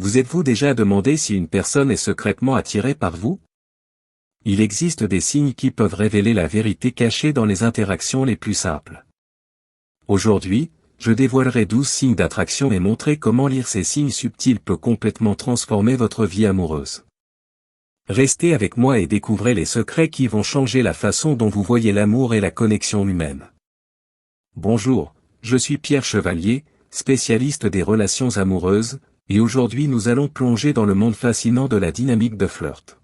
Vous êtes-vous déjà demandé si une personne est secrètement attirée par vous? Il existe des signes qui peuvent révéler la vérité cachée dans les interactions les plus simples. Aujourd'hui, je dévoilerai 12 signes d'attraction et montrer comment lire ces signes subtils peut complètement transformer votre vie amoureuse. Restez avec moi et découvrez les secrets qui vont changer la façon dont vous voyez l'amour et la connexion humaine. Bonjour, je suis Pierre Chevalier, spécialiste des relations amoureuses, et aujourd'hui nous allons plonger dans le monde fascinant de la dynamique de flirt.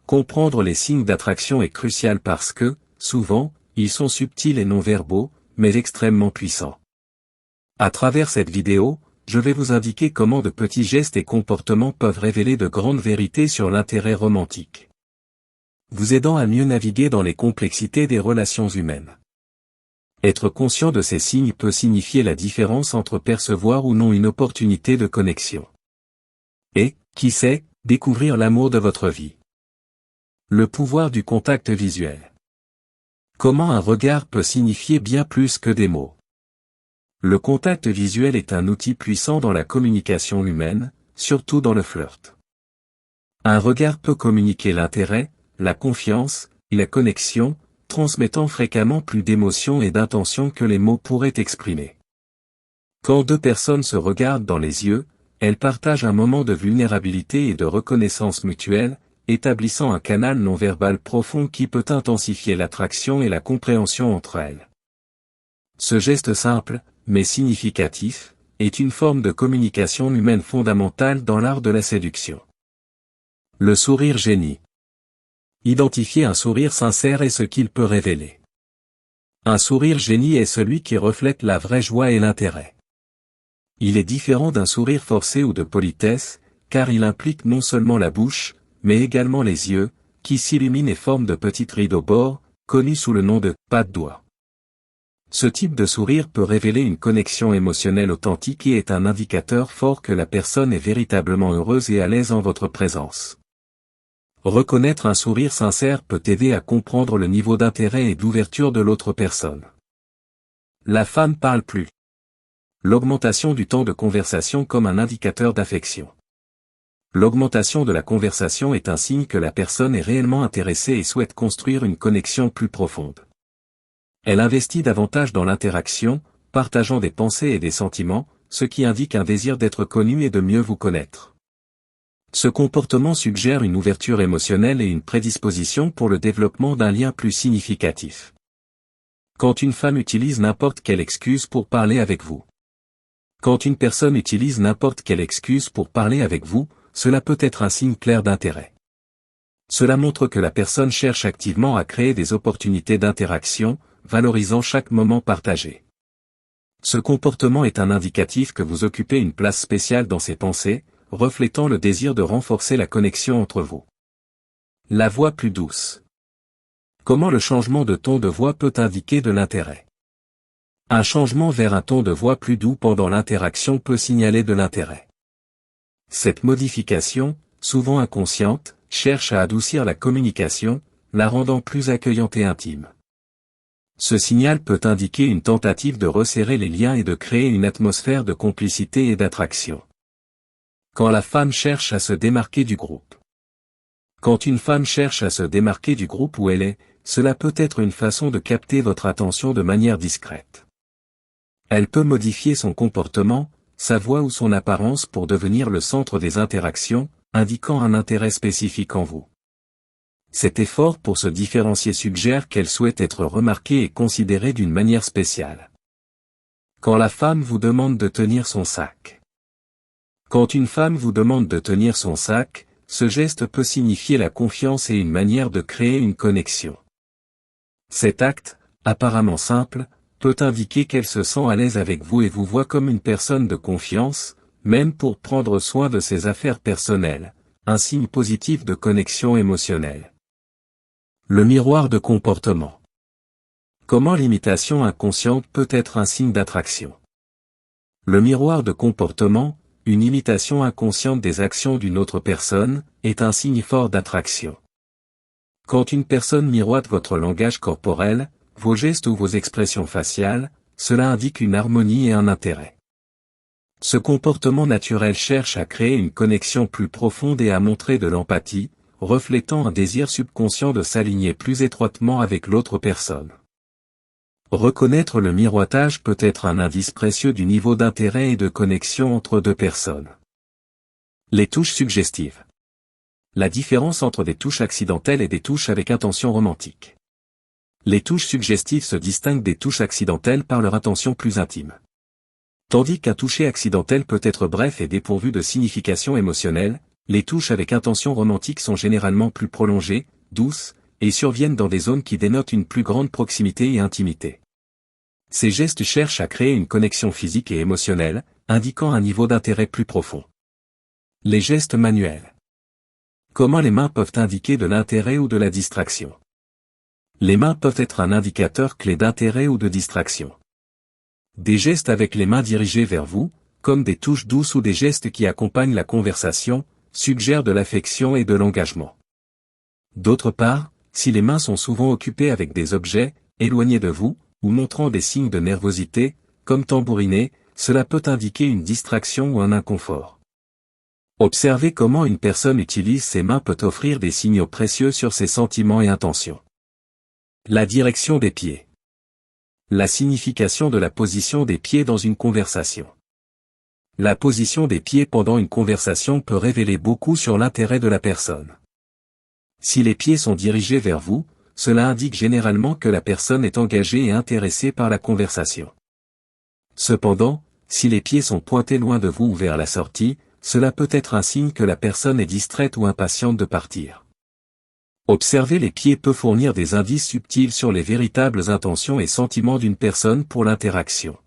Comprendre les signes d'attraction est crucial parce que, souvent, ils sont subtils et non verbaux, mais extrêmement puissants. À travers cette vidéo, je vais vous indiquer comment de petits gestes et comportements peuvent révéler de grandes vérités sur l'intérêt romantique, vous aidant à mieux naviguer dans les complexités des relations humaines. Être conscient de ces signes peut signifier la différence entre percevoir ou non une opportunité de connexion. Et, qui sait, découvrir l'amour de votre vie. Le pouvoir du contact visuel. Comment un regard peut signifier bien plus que des mots. Le contact visuel est un outil puissant dans la communication humaine, surtout dans le flirt. Un regard peut communiquer l'intérêt, la confiance, et la connexion, transmettant fréquemment plus d'émotions et d'intentions que les mots pourraient exprimer. Quand deux personnes se regardent dans les yeux, elles partagent un moment de vulnérabilité et de reconnaissance mutuelle, établissant un canal non-verbal profond qui peut intensifier l'attraction et la compréhension entre elles. Ce geste simple, mais significatif, est une forme de communication humaine fondamentale dans l'art de la séduction. Le sourire génie. Identifier un sourire sincère et ce qu'il peut révéler. Un sourire génie est celui qui reflète la vraie joie et l'intérêt. Il est différent d'un sourire forcé ou de politesse, car il implique non seulement la bouche, mais également les yeux, qui s'illuminent et forment de petites rides au bord, connues sous le nom de « pas de doigts ». Ce type de sourire peut révéler une connexion émotionnelle authentique et est un indicateur fort que la personne est véritablement heureuse et à l'aise en votre présence. Reconnaître un sourire sincère peut aider à comprendre le niveau d'intérêt et d'ouverture de l'autre personne. La femme parle plus. L'augmentation du temps de conversation comme un indicateur d'affection. L'augmentation de la conversation est un signe que la personne est réellement intéressée et souhaite construire une connexion plus profonde. Elle investit davantage dans l'interaction, partageant des pensées et des sentiments, ce qui indique un désir d'être connue et de mieux vous connaître. Ce comportement suggère une ouverture émotionnelle et une prédisposition pour le développement d'un lien plus significatif. Quand une femme utilise n'importe quelle excuse pour parler avec vous. Quand une personne utilise n'importe quelle excuse pour parler avec vous, cela peut être un signe clair d'intérêt. Cela montre que la personne cherche activement à créer des opportunités d'interaction, valorisant chaque moment partagé. Ce comportement est un indicatif que vous occupez une place spéciale dans ses pensées, reflétant le désir de renforcer la connexion entre vous. La voix plus douce. Comment le changement de ton de voix peut indiquer de l'intérêt? Un changement vers un ton de voix plus doux pendant l'interaction peut signaler de l'intérêt. Cette modification, souvent inconsciente, cherche à adoucir la communication, la rendant plus accueillante et intime. Ce signal peut indiquer une tentative de resserrer les liens et de créer une atmosphère de complicité et d'attraction. Quand la femme cherche à se démarquer du groupe. Quand une femme cherche à se démarquer du groupe où elle est, cela peut être une façon de capter votre attention de manière discrète. Elle peut modifier son comportement, sa voix ou son apparence pour devenir le centre des interactions, indiquant un intérêt spécifique en vous. Cet effort pour se différencier suggère qu'elle souhaite être remarquée et considérée d'une manière spéciale. Quand la femme vous demande de tenir son sac. Quand une femme vous demande de tenir son sac, ce geste peut signifier la confiance et une manière de créer une connexion. Cet acte, apparemment simple, peut indiquer qu'elle se sent à l'aise avec vous et vous voit comme une personne de confiance, même pour prendre soin de ses affaires personnelles, un signe positif de connexion émotionnelle. Le miroir de comportement. Comment l'imitation inconsciente peut être un signe d'attraction? Le miroir de comportement, une imitation inconsciente des actions d'une autre personne, est un signe fort d'attraction. Quand une personne miroite votre langage corporel, vos gestes ou vos expressions faciales, cela indique une harmonie et un intérêt. Ce comportement naturel cherche à créer une connexion plus profonde et à montrer de l'empathie, reflétant un désir subconscient de s'aligner plus étroitement avec l'autre personne. Reconnaître le miroitage peut être un indice précieux du niveau d'intérêt et de connexion entre deux personnes. Les touches suggestives. La différence entre des touches accidentelles et des touches avec intention romantique. Les touches suggestives se distinguent des touches accidentelles par leur intention plus intime. Tandis qu'un toucher accidentel peut être bref et dépourvu de signification émotionnelle, les touches avec intention romantique sont généralement plus prolongées, douces, et surviennent dans des zones qui dénotent une plus grande proximité et intimité. Ces gestes cherchent à créer une connexion physique et émotionnelle, indiquant un niveau d'intérêt plus profond. Les gestes manuels. Comment les mains peuvent indiquer de l'intérêt ou de la distraction? Les mains peuvent être un indicateur clé d'intérêt ou de distraction. Des gestes avec les mains dirigées vers vous, comme des touches douces ou des gestes qui accompagnent la conversation, suggèrent de l'affection et de l'engagement. D'autre part, si les mains sont souvent occupées avec des objets, éloignés de vous, ou montrant des signes de nervosité, comme tambouriner, cela peut indiquer une distraction ou un inconfort. Observer comment une personne utilise ses mains peut offrir des signaux précieux sur ses sentiments et intentions. La direction des pieds. La signification de la position des pieds dans une conversation. La position des pieds pendant une conversation peut révéler beaucoup sur l'intérêt de la personne. Si les pieds sont dirigés vers vous, cela indique généralement que la personne est engagée et intéressée par la conversation. Cependant, si les pieds sont pointés loin de vous ou vers la sortie, cela peut être un signe que la personne est distraite ou impatiente de partir. Observer les pieds peut fournir des indices subtils sur les véritables intentions et sentiments d'une personne pour l'interaction.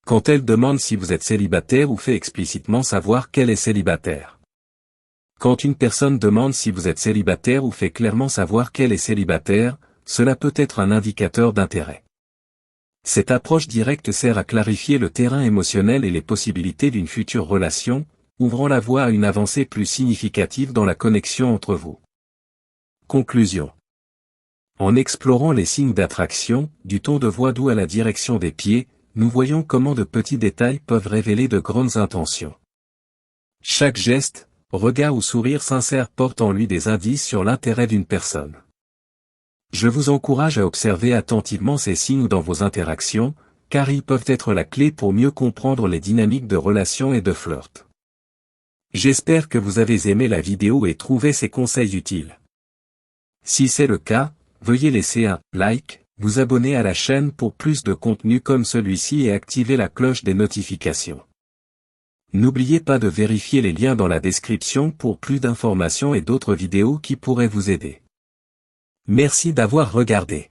Quand elle demande si vous êtes célibataire ou fait explicitement savoir qu'elle est célibataire. Quand une personne demande si vous êtes célibataire ou fait clairement savoir qu'elle est célibataire, cela peut être un indicateur d'intérêt. Cette approche directe sert à clarifier le terrain émotionnel et les possibilités d'une future relation, ouvrant la voie à une avancée plus significative dans la connexion entre vous. Conclusion. En explorant les signes d'attraction, du ton de voix doux à la direction des pieds, nous voyons comment de petits détails peuvent révéler de grandes intentions. Chaque geste, regard ou sourire sincère porte en lui des indices sur l'intérêt d'une personne. Je vous encourage à observer attentivement ces signes dans vos interactions, car ils peuvent être la clé pour mieux comprendre les dynamiques de relations et de flirt. J'espère que vous avez aimé la vidéo et trouvé ces conseils utiles. Si c'est le cas, veuillez laisser un like, vous abonner à la chaîne pour plus de contenu comme celui-ci et activer la cloche des notifications. N'oubliez pas de vérifier les liens dans la description pour plus d'informations et d'autres vidéos qui pourraient vous aider. Merci d'avoir regardé.